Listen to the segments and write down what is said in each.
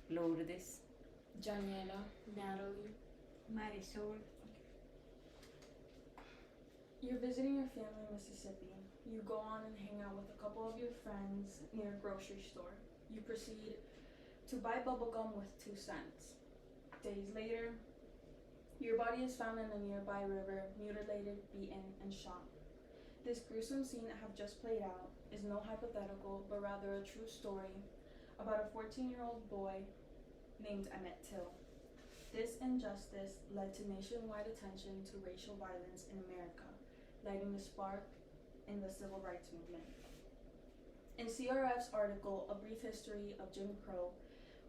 Lourdes. Janiela, Natalie. Marisol. You're visiting your family in Mississippi. You go on and hang out with a couple of your friends near a grocery store. You proceed to buy bubblegum with 2 cents. Days later, your body is found in a nearby river, mutilated, beaten, and shot. This gruesome scene that have just played out is no hypothetical, but rather a true story about a 14-year-old boy named Emmett Till. This injustice led to nationwide attention to racial violence in America, lighting the spark in the civil rights movement. In CRF's article, A Brief History of Jim Crow,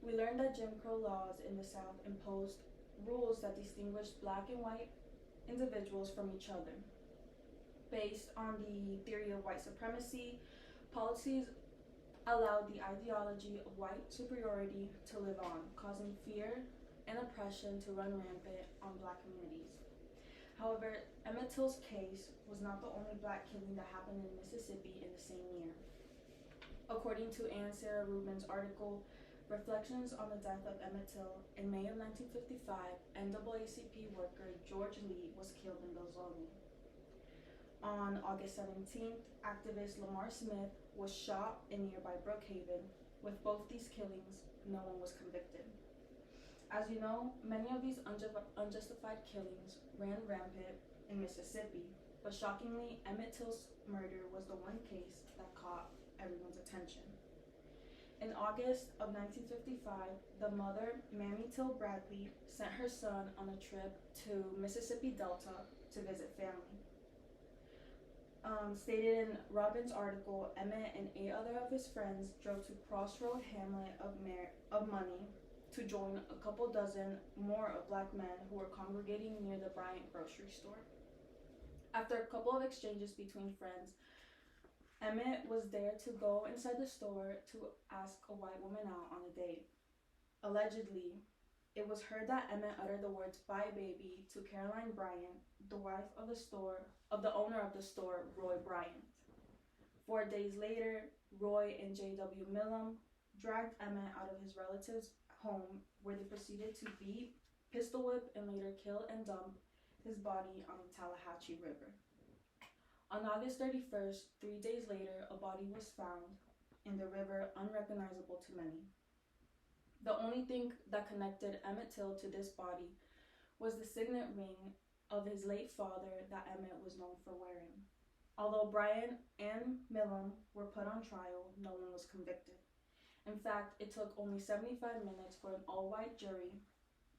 we learned that Jim Crow laws in the South imposed rules that distinguished black and white individuals from each other. Based on the theory of white supremacy, policies allowed the ideology of white superiority to live on, causing fear and oppression to run rampant on black communities. However, Emmett Till's case was not the only black killing that happened in Mississippi in the same year. According to Anne Sarah Rubin's article, Reflections on the Death of Emmett Till, in May of 1955, NAACP worker George Lee was killed in Belzoni. On August 17th, activist Lamar Smith was shot in nearby Brookhaven. With both these killings, no one was convicted. As you know, many of these unjustified killings ran rampant in Mississippi, but shockingly, Emmett Till's murder was the one case that caught everyone's attention. In August of 1955, the mother, Mamie Till Bradley, sent her son on a trip to Mississippi Delta to visit family. Stated in Robin's article, Emmett and 8 other of his friends drove to Crossroad Hamlet of Money to join a couple dozen more of black men who were congregating near the Bryant grocery store. After a couple of exchanges between friends, Emmett was there to go inside the store to ask a white woman out on a date. Allegedly, it was heard that Emmett uttered the words "bye baby" to Caroline Bryant, the wife of the owner of the store, Roy Bryant. 4 days later, Roy and J.W. Millam dragged Emmett out of his relative's home, where they proceeded to beat, pistol whip, and later kill and dump his body on the Tallahatchie River. On August 31st, 3 days later, a body was found in the river, unrecognizable to many. The only thing that connected Emmett Till to this body was the signet ring of his late father that Emmett was known for wearing. Although Bryant and Millam were put on trial, no one was convicted. In fact, it took only 75 minutes for an all-white jury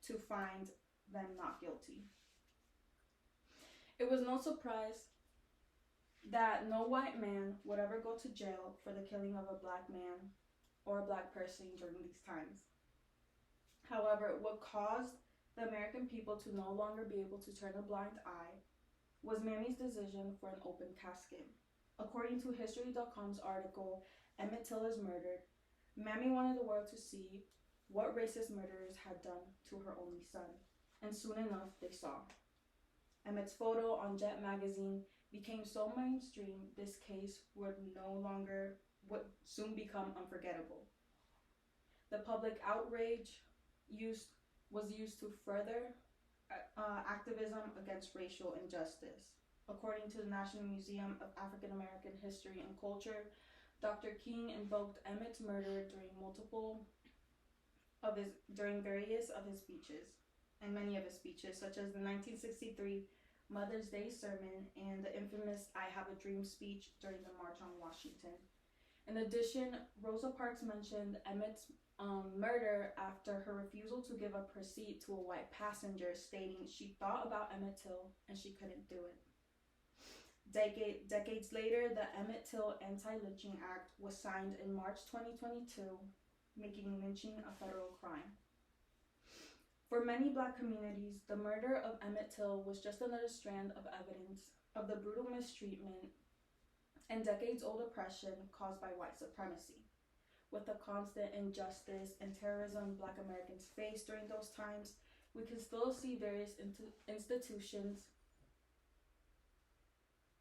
to find them not guilty. It was no surprise that no white man would ever go to jail for the killing of a black man or a black person during these times. However, what caused the American people to no longer be able to turn a blind eye was Mammy's decision for an open casket. According to History.com's article, Emmett Till is murdered, Mammy wanted the world to see what racist murderers had done to her only son, and soon enough they saw. Emmett's photo on Jet magazine became so mainstream, this case would soon become unforgettable. The public outrage was used to further activism against racial injustice. According to the National Museum of African American History and Culture, Dr. King invoked Emmett's murder during various of his speeches, and many of his speeches, such as the 1963 Mother's Day sermon and the infamous I Have a Dream speech during the March on Washington. In addition, Rosa Parks mentioned Emmett's murder after her refusal to give up her seat to a white passenger, stating she thought about Emmett Till and she couldn't do it. Decades later, the Emmett Till Anti-Lynching Act was signed in March 2022, making lynching a federal crime. For many black communities, the murder of Emmett Till was just another strand of evidence of the brutal mistreatment and decades-old oppression caused by white supremacy. With the constant injustice and terrorism black Americans faced during those times, we can still see various institutions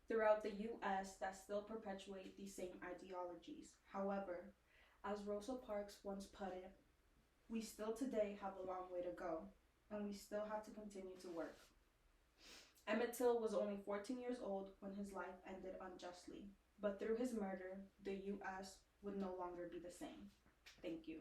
throughout the U.S. that still perpetuate these same ideologies. However, as Rosa Parks once put it, We still today have a long way to go, and we still have to continue to work. Emmett Till was only 14 years old when his life ended unjustly, but through his murder, the U.S. would no longer be the same. Thank you.